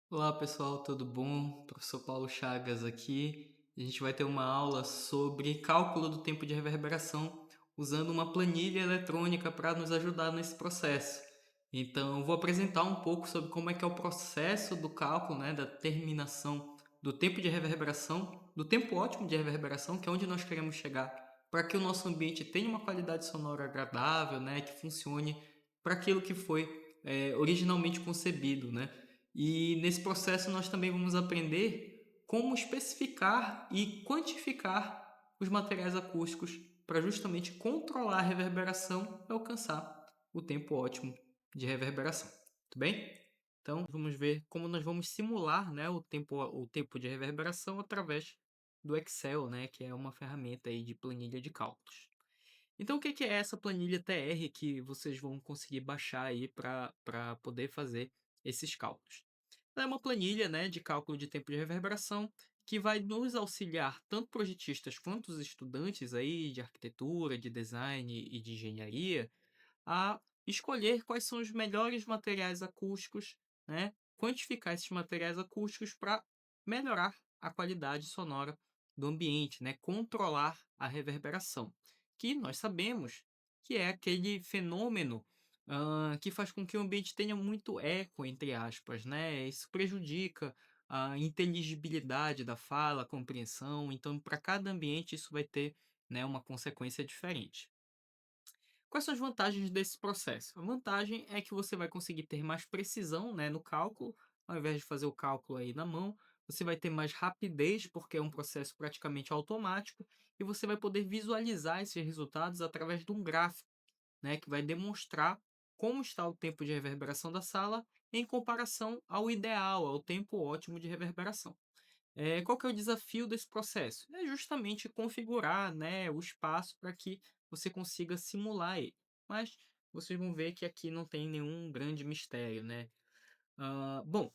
Olá pessoal, tudo bom? Professor Paulo Chagas aqui. A gente vai ter uma aula sobre cálculo do tempo de reverberação usando uma planilha eletrônica para nos ajudar nesse processo. Então, eu vou apresentar um pouco sobre como é que é o processo do cálculo, né, da determinação do tempo de reverberação, do tempo ótimo de reverberação, que é onde nós queremos chegar, para que o nosso ambiente tenha uma qualidade sonora agradável, né, que funcione para aquilo que foi originalmente concebido, né? E nesse processo nós também vamos aprender como especificar e quantificar os materiais acústicos para justamente controlar a reverberação e alcançar o tempo ótimo de reverberação. Tudo bem? Então vamos ver como nós vamos simular, né, o tempo de reverberação através do Excel, né, que é uma ferramenta aí de planilha de cálculos. Então o que é essa planilha TR que vocês vão conseguir baixar aí para poder fazer esses cálculos? Ela é uma planilha, né, de cálculo de tempo de reverberação que vai nos auxiliar, tanto projetistas quanto os estudantes aí de arquitetura, de design e de engenharia, a escolher quais são os melhores materiais acústicos, né, quantificar esses materiais acústicos para melhorar a qualidade sonora do ambiente, né, controlar a reverberação, que nós sabemos que é aquele fenômeno que faz com que o ambiente tenha muito eco, entre aspas, né? Isso prejudica a inteligibilidade da fala, a compreensão. Então, para cada ambiente, isso vai ter, né, uma consequência diferente. Quais são as vantagens desse processo? A vantagem é que você vai conseguir ter mais precisão, né, no cálculo, ao invés de fazer o cálculo aí na mão, você vai ter mais rapidez, porque é um processo praticamente automático, e você vai poder visualizar esses resultados através de um gráfico, né, que vai demonstrar como está o tempo de reverberação da sala em comparação ao ideal, ao tempo ótimo de reverberação. Qual que é o desafio desse processo? É justamente configurar, né, o espaço para que você consiga simular ele. Mas vocês vão ver que aqui não tem nenhum grande mistério, né? Bom,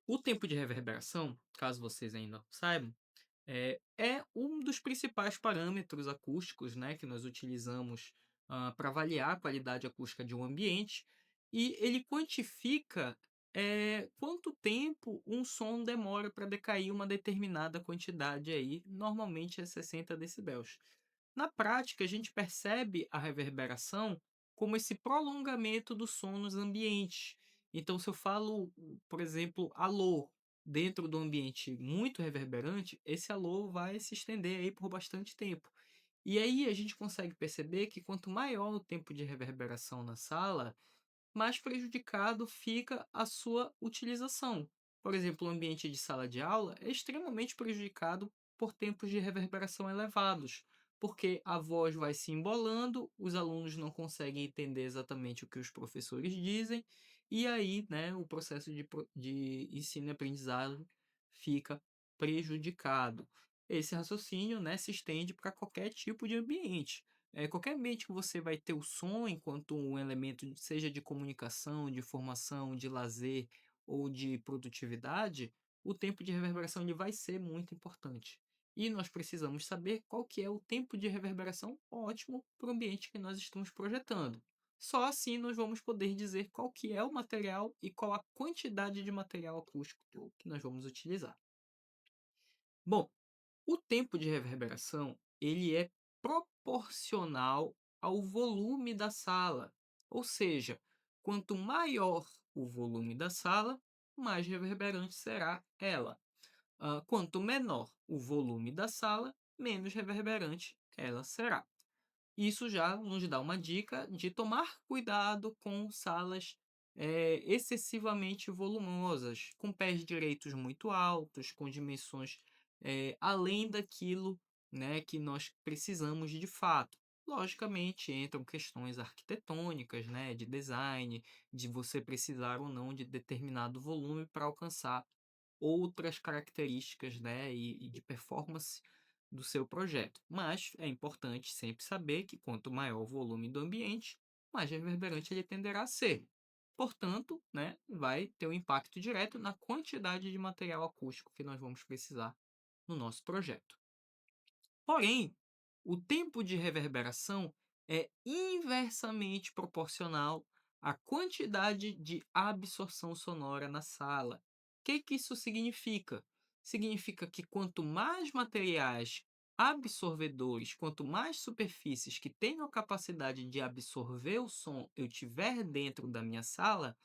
o tempo de reverberação, caso vocês ainda não saibam, é um dos principais parâmetros acústicos, né, que nós utilizamos para avaliar a qualidade acústica de um ambiente, e ele quantifica quanto tempo um som demora para decair uma determinada quantidade aí, normalmente é 60 decibéis. Na prática, a gente percebe a reverberação como esse prolongamento do som nos ambientes. Então, se eu falo, por exemplo, alô dentro do ambiente muito reverberante, esse alô vai se estender aí por bastante tempo. E aí a gente consegue perceber que quanto maior o tempo de reverberação na sala, mais prejudicado fica a sua utilização. Por exemplo, o ambiente de sala de aula é extremamente prejudicado por tempos de reverberação elevados, porque a voz vai se embolando, os alunos não conseguem entender exatamente o que os professores dizem, e aí, né, o processo de ensino e aprendizado fica prejudicado. Esse raciocínio, né, se estende para qualquer tipo de ambiente. Qualquer ambiente que você vai ter o som enquanto um elemento, seja de comunicação, de formação, de lazer ou de produtividade, o tempo de reverberação ele vai ser muito importante. E nós precisamos saber qual que é o tempo de reverberação ótimo para o ambiente que nós estamos projetando. Só assim nós vamos poder dizer qual que é o material e qual a quantidade de material acústico que nós vamos utilizar. Bom, o tempo de reverberação, ele é proporcional ao volume da sala. Ou seja, quanto maior o volume da sala, mais reverberante será ela. Quanto menor o volume da sala, menos reverberante ela será. Isso já nos dá uma dica de tomar cuidado com salas excessivamente volumosas, com pés direitos muito altos, com dimensões além daquilo, né, que nós precisamos de fato. Logicamente, entram questões arquitetônicas, né, de design, de você precisar ou não de determinado volume para alcançar outras características, né, e de performance do seu projeto. Mas é importante sempre saber que quanto maior o volume do ambiente, mais reverberante ele tenderá a ser. Portanto, né, vai ter um impacto direto na quantidade de material acústico que nós vamos precisar no nosso projeto. Porém, o tempo de reverberação é inversamente proporcional à quantidade de absorção sonora na sala. Que isso significa? Significa que quanto mais materiais absorvedores, quanto mais superfícies que tenham a capacidade de absorver o som eu tiver dentro da minha sala,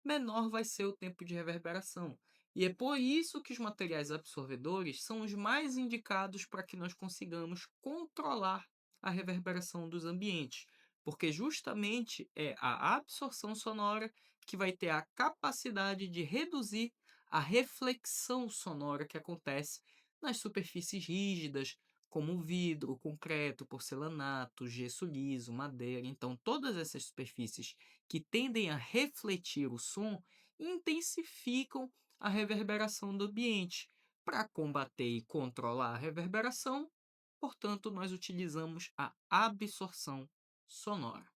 menor vai ser o tempo de reverberação. E é por isso que os materiais absorvedores são os mais indicados para que nós consigamos controlar a reverberação dos ambientes, porque justamente é a absorção sonora que vai ter a capacidade de reduzir a reflexão sonora que acontece nas superfícies rígidas, como vidro, concreto, porcelanato, gesso liso, madeira. Então, todas essas superfícies que tendem a refletir o som intensificam a reverberação do ambiente. Para combater e controlar a reverberação, portanto, nós utilizamos a absorção sonora,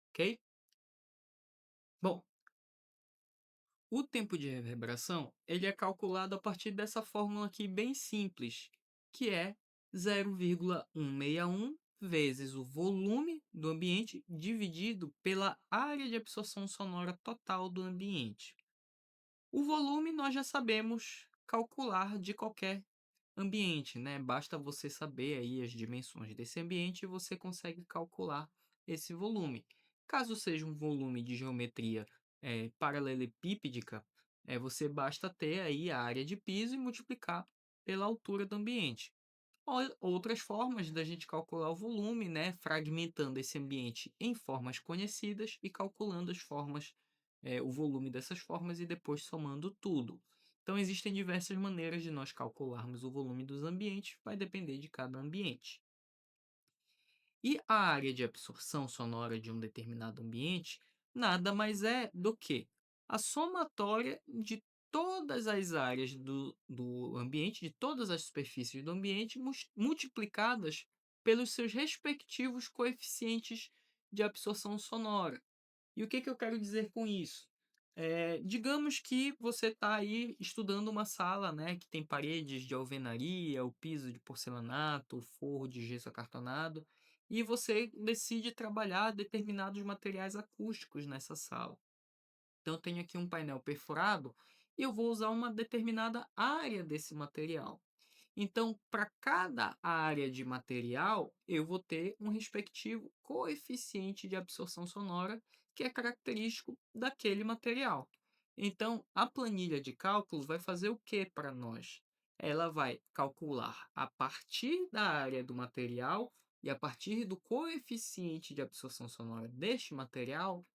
ok? Bom, o tempo de reverberação ele é calculado a partir dessa fórmula aqui bem simples, que é 0,161 vezes o volume do ambiente dividido pela área de absorção sonora total do ambiente. O volume nós já sabemos calcular de qualquer ambiente, né? Basta você saber aí as dimensões desse ambiente e você consegue calcular esse volume. Caso seja um volume de geometria paralelepípedica, você basta ter aí a área de piso e multiplicar pela altura do ambiente. Outras formas da gente calcular o volume, né, fragmentando esse ambiente em formas conhecidas e calculando as formas, o volume dessas formas e depois somando tudo. Então, existem diversas maneiras de nós calcularmos o volume dos ambientes, vai depender de cada ambiente. E a área de absorção sonora de um determinado ambiente nada mais é do que a somatória de todas as áreas do ambiente, de todas as superfícies do ambiente, multiplicadas pelos seus respectivos coeficientes de absorção sonora. E o que eu quero dizer com isso? Digamos que você está aí estudando uma sala, né, que tem paredes de alvenaria, o piso de porcelanato, o forro de gesso acartonado, e você decide trabalhar determinados materiais acústicos nessa sala. Então, eu tenho aqui um painel perfurado e eu vou usar uma determinada área desse material. Então, para cada área de material, eu vou ter um respectivo coeficiente de absorção sonora que é característico daquele material. Então, a planilha de cálculo vai fazer o que para nós? Ela vai calcular a partir da área do material e a partir do coeficiente de absorção sonora deste material,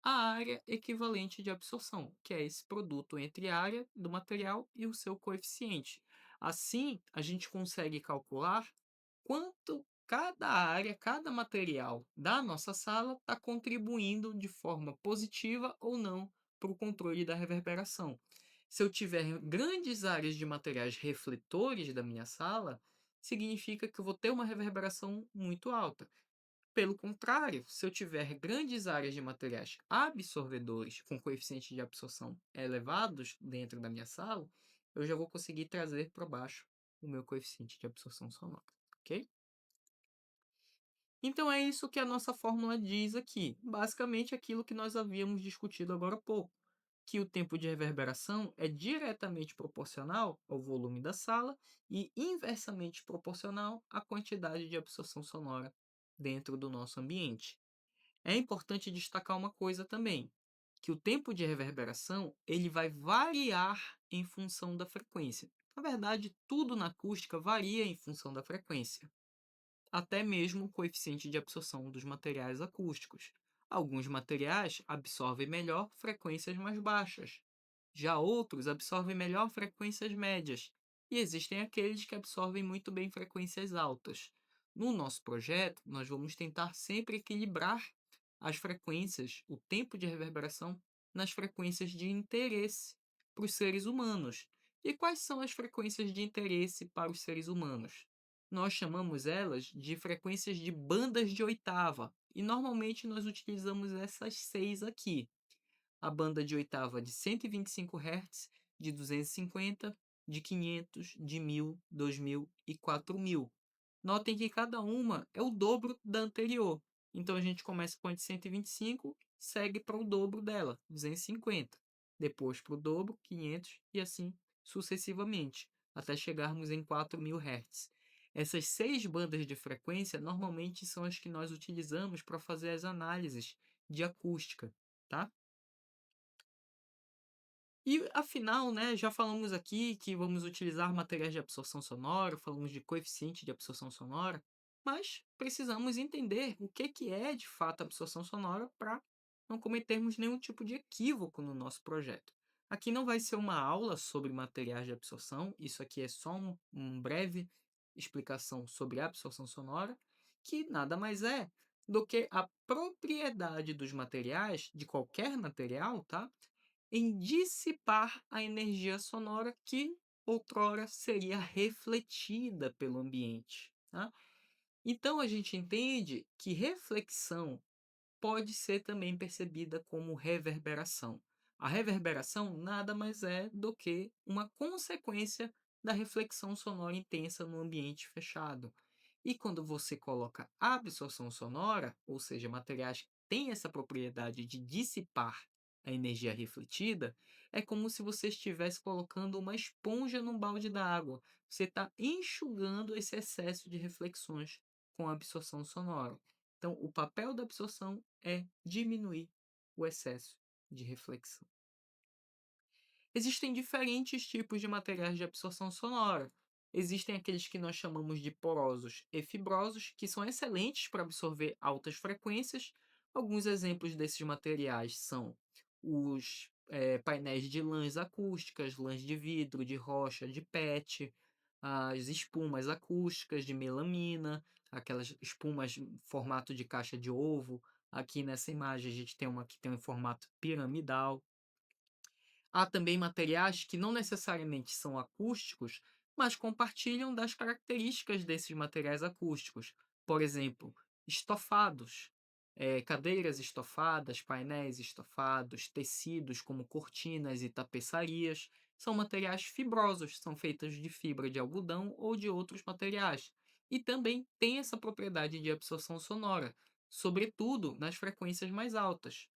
a área equivalente de absorção, que é esse produto entre a área do material e o seu coeficiente. Assim, a gente consegue calcular quanto cada área, cada material da nossa sala está contribuindo de forma positiva ou não para o controle da reverberação. Se eu tiver grandes áreas de materiais refletores da minha sala, significa que eu vou ter uma reverberação muito alta. Pelo contrário, se eu tiver grandes áreas de materiais absorvedores com coeficientes de absorção elevados dentro da minha sala, eu já vou conseguir trazer para baixo o meu coeficiente de absorção sonora, ok? Então é isso que a nossa fórmula diz aqui, basicamente aquilo que nós havíamos discutido agora há pouco, que o tempo de reverberação é diretamente proporcional ao volume da sala e inversamente proporcional à quantidade de absorção sonora dentro do nosso ambiente. É importante destacar uma coisa também, que o tempo de reverberação ele vai variar em função da frequência. Na verdade, tudo na acústica varia em função da frequência, até mesmo o coeficiente de absorção dos materiais acústicos. Alguns materiais absorvem melhor frequências mais baixas, já outros absorvem melhor frequências médias, e existem aqueles que absorvem muito bem frequências altas. No nosso projeto, nós vamos tentar sempre equilibrar as frequências, o tempo de reverberação, nas frequências de interesse para os seres humanos. E quais são as frequências de interesse para os seres humanos? Nós chamamos elas de frequências de bandas de oitava, e normalmente nós utilizamos essas 6 aqui. A banda de oitava de 125 Hz, de 250, de 500, de 1000, 2000 e 4000. Notem que cada uma é o dobro da anterior. Então a gente começa com a de 125, segue para o dobro dela, 250. depois para o dobro, 500, e assim sucessivamente, até chegarmos em 4.000 Hz. Essas 6 bandas de frequência normalmente são as que nós utilizamos para fazer as análises de acústica, tá? E afinal, né, já falamos aqui que vamos utilizar materiais de absorção sonora, falamos de coeficiente de absorção sonora, mas precisamos entender o que é de fato absorção sonora para não cometermos nenhum tipo de equívoco no nosso projeto. Aqui não vai ser uma aula sobre materiais de absorção, isso aqui é só um breve explicação sobre a absorção sonora, que nada mais é do que a propriedade dos materiais, de qualquer material, tá? Em dissipar a energia sonora que outrora seria refletida pelo ambiente, tá? Então a gente entende que reflexão pode ser também percebida como reverberação. A reverberação nada mais é do que uma consequência da reflexão sonora intensa no ambiente fechado. E quando você coloca absorção sonora, ou seja, materiais que têm essa propriedade de dissipar a energia refletida, é como se você estivesse colocando uma esponja num balde d'água. Você está enxugando esse excesso de reflexões com a absorção sonora. Então, o papel da absorção é diminuir o excesso de reflexão. Existem diferentes tipos de materiais de absorção sonora. Existem aqueles que nós chamamos de porosos e fibrosos, que são excelentes para absorver altas frequências. Alguns exemplos desses materiais são os painéis de lãs acústicas, lãs de vidro, de rocha, de PET, as espumas acústicas de melamina, aquelas espumas em formato de caixa de ovo. Aqui nessa imagem a gente tem uma que tem um formato piramidal. Há também materiais que não necessariamente são acústicos, mas compartilham das características desses materiais acústicos. Por exemplo, estofados, cadeiras estofadas, painéis estofados, tecidos como cortinas e tapeçarias, são materiais fibrosos, são feitos de fibra de algodão ou de outros materiais. E também têm essa propriedade de absorção sonora, sobretudo nas frequências mais altas.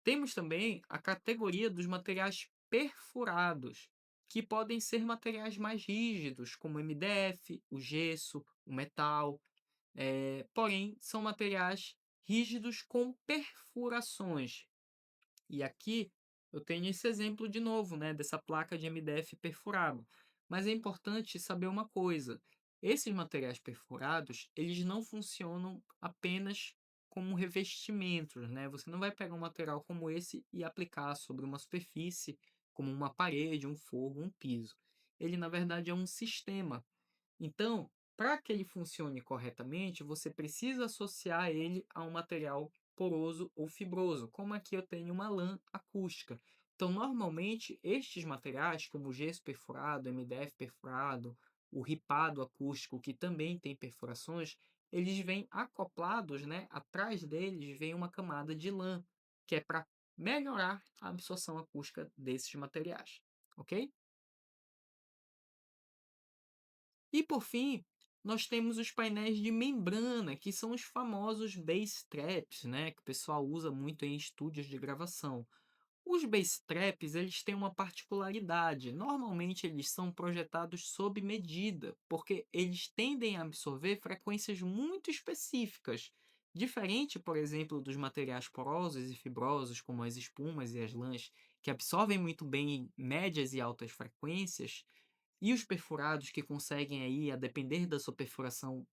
Temos também a categoria dos materiais perfurados, que podem ser materiais mais rígidos, como o MDF, o gesso, o metal, porém são materiais rígidos com perfurações. E aqui eu tenho esse exemplo de novo, né, dessa placa de MDF perfurado. Mas é importante saber uma coisa: esses materiais perfurados, eles não funcionam apenas como revestimentos, né? Você não vai pegar um material como esse e aplicar sobre uma superfície, como uma parede, um forro, um piso. Ele, na verdade, é um sistema. Então, para que ele funcione corretamente, você precisa associar ele a um material poroso ou fibroso, como aqui eu tenho uma lã acústica. Então, normalmente, estes materiais, como o gesso perfurado, MDF perfurado, o ripado acústico, que também tem perfurações, eles vêm acoplados, né? Atrás deles vem uma camada de lã, que é para melhorar a absorção acústica desses materiais, ok? E por fim, nós temos os painéis de membrana, que são os famosos bass traps, né, que o pessoal usa muito em estúdios de gravação. Os bass traps, eles têm uma particularidade. Normalmente eles são projetados sob medida, porque eles tendem a absorver frequências muito específicas. Diferente, por exemplo, dos materiais porosos e fibrosos, como as espumas e as lãs, que absorvem muito bem médias e altas frequências, e os perfurados que conseguem aí, a depender da sua perfuração,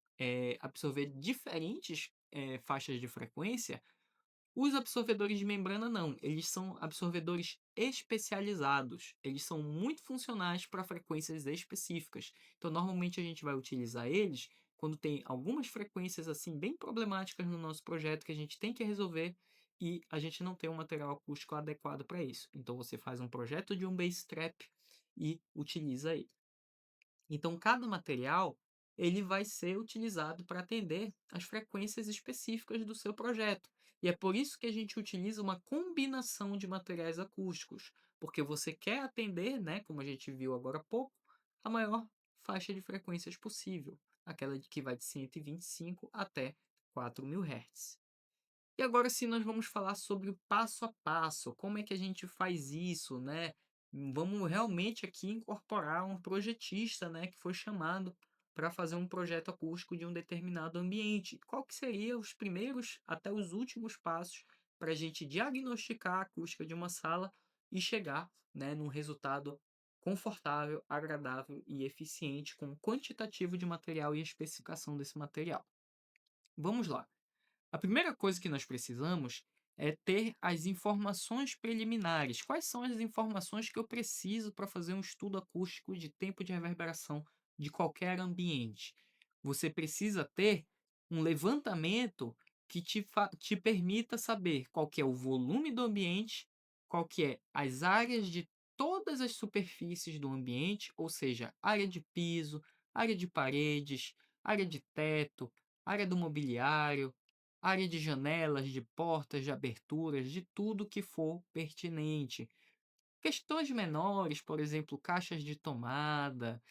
absorver diferentes, faixas de frequência, os absorvedores de membrana não, eles são absorvedores especializados, eles são muito funcionais para frequências específicas. Então, normalmente a gente vai utilizar eles quando tem algumas frequências assim bem problemáticas no nosso projeto que a gente tem que resolver e a gente não tem um material acústico adequado para isso. Então, você faz um projeto de um bass trap e utiliza ele. Então, cada material ele vai ser utilizado para atender às frequências específicas do seu projeto. E é por isso que a gente utiliza uma combinação de materiais acústicos, porque você quer atender, né, como a gente viu agora há pouco, a maior faixa de frequências possível, aquela que vai de 125 até 4.000 Hz. E agora sim nós vamos falar sobre o passo a passo, como é que a gente faz isso, né? Vamos realmente aqui incorporar um projetista, né, que foi chamado para fazer um projeto acústico de um determinado ambiente. Qual que seria os primeiros até os últimos passos para a gente diagnosticar a acústica de uma sala e chegar, né, num resultado confortável, agradável e eficiente com o quantitativo de material e a especificação desse material. Vamos lá. A primeira coisa que nós precisamos é ter as informações preliminares. Quais são as informações que eu preciso para fazer um estudo acústico de tempo de reverberação de qualquer ambiente? Você precisa ter um levantamento que te permita saber qual que é o volume do ambiente, qual que é as áreas de todas as superfícies do ambiente, ou seja, área de piso, área de paredes, área de teto, área do mobiliário, área de janelas, de portas, de aberturas, de tudo que for pertinente. Questões menores, por exemplo, caixas de tomada,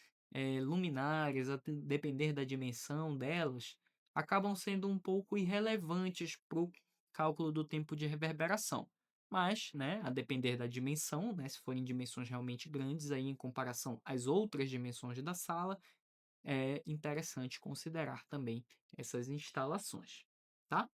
luminárias, a depender da dimensão delas, acabam sendo um pouco irrelevantes para o cálculo do tempo de reverberação. Mas, né, a depender da dimensão, né, se forem dimensões realmente grandes, aí em comparação às outras dimensões da sala, é interessante considerar também essas instalações, tá?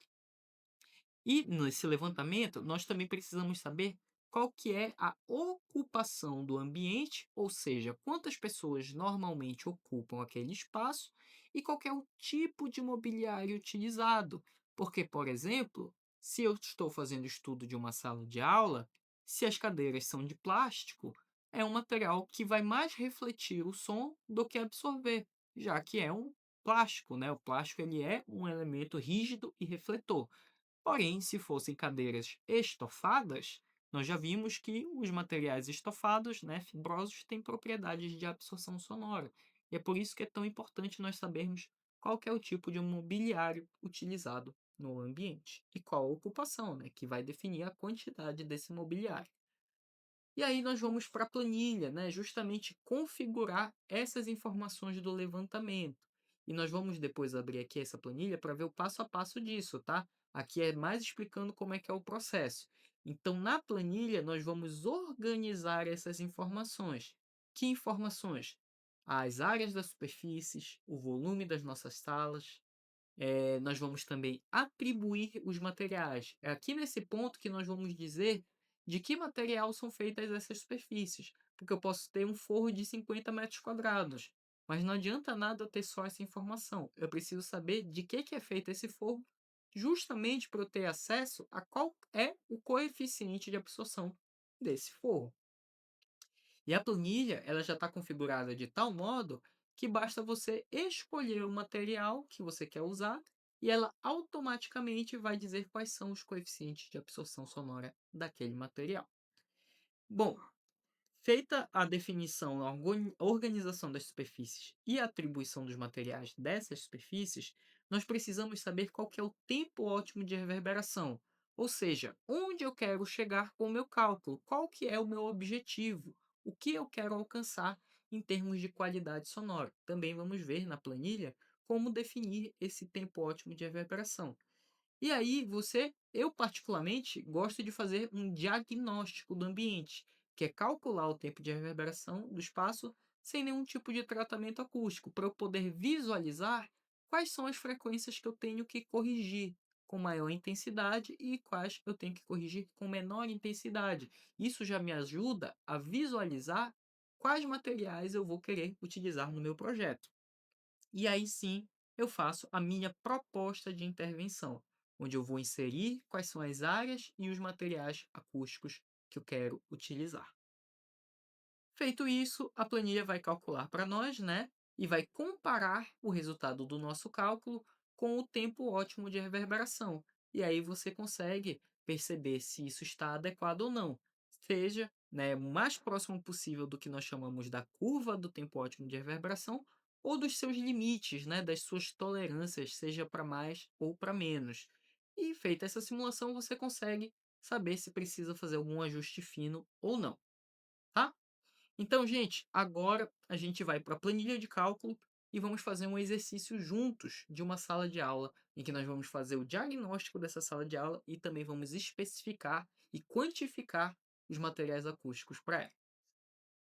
E nesse levantamento, nós também precisamos saber qual que é a ocupação do ambiente, ou seja, quantas pessoas normalmente ocupam aquele espaço e qual que é o tipo de mobiliário utilizado. Porque, por exemplo, se eu estou fazendo estudo de uma sala de aula, se as cadeiras são de plástico, é um material que vai mais refletir o som do que absorver, já que é um plástico, né? O plástico ele é um elemento rígido e refletor. Porém, se fossem cadeiras estofadas, nós já vimos que os materiais estofados, né, fibrosos, têm propriedades de absorção sonora. E é por isso que é tão importante nós sabermos qual que é o tipo de mobiliário utilizado no ambiente e qual a ocupação, né, que vai definir a quantidade desse mobiliário. E aí nós vamos para a planilha, né, justamente configurar essas informações do levantamento. E nós vamos depois abrir aqui essa planilha para ver o passo a passo disso, tá? Aqui é mais explicando como é que é o processo. Então, na planilha, nós vamos organizar essas informações. Que informações? As áreas das superfícies, o volume das nossas salas, nós vamos também atribuir os materiais. É aqui nesse ponto que nós vamos dizer de que material são feitas essas superfícies, porque eu posso ter um forro de 50 metros quadrados, mas não adianta nada eu ter só essa informação. Eu preciso saber de que é feito esse forro, justamente para eu ter acesso a qual é o coeficiente de absorção desse forro. E a planilha, ela já está configurada de tal modo que basta você escolher o material que você quer usar e ela automaticamente vai dizer quais são os coeficientes de absorção sonora daquele material. Bom, feita a definição, a organização das superfícies e a atribuição dos materiais dessas superfícies, nós precisamos saber qual que é o tempo ótimo de reverberação, ou seja, onde eu quero chegar com o meu cálculo, qual que é o meu objetivo, o que eu quero alcançar em termos de qualidade sonora. Também vamos ver na planilha como definir esse tempo ótimo de reverberação. E aí eu particularmente gosto de fazer um diagnóstico do ambiente, que é calcular o tempo de reverberação do espaço sem nenhum tipo de tratamento acústico, para eu poder visualizar quais são as frequências que eu tenho que corrigir com maior intensidade e quais eu tenho que corrigir com menor intensidade. Isso já me ajuda a visualizar quais materiais eu vou querer utilizar no meu projeto. E aí sim, eu faço a minha proposta de intervenção, onde eu vou inserir quais são as áreas e os materiais acústicos que eu quero utilizar. Feito isso, a planilha vai calcular para nós, né? E vai comparar o resultado do nosso cálculo com o tempo ótimo de reverberação. E aí você consegue perceber se isso está adequado ou não. Seja, né, o mais próximo possível do que nós chamamos da curva do tempo ótimo de reverberação ou dos seus limites, né, das suas tolerâncias, seja para mais ou para menos. E feita essa simulação, você consegue saber se precisa fazer algum ajuste fino ou não, tá? Então, gente, agora a gente vai para a planilha de cálculo e vamos fazer um exercício juntos de uma sala de aula, em que nós vamos fazer o diagnóstico dessa sala de aula e também vamos especificar e quantificar os materiais acústicos para ela.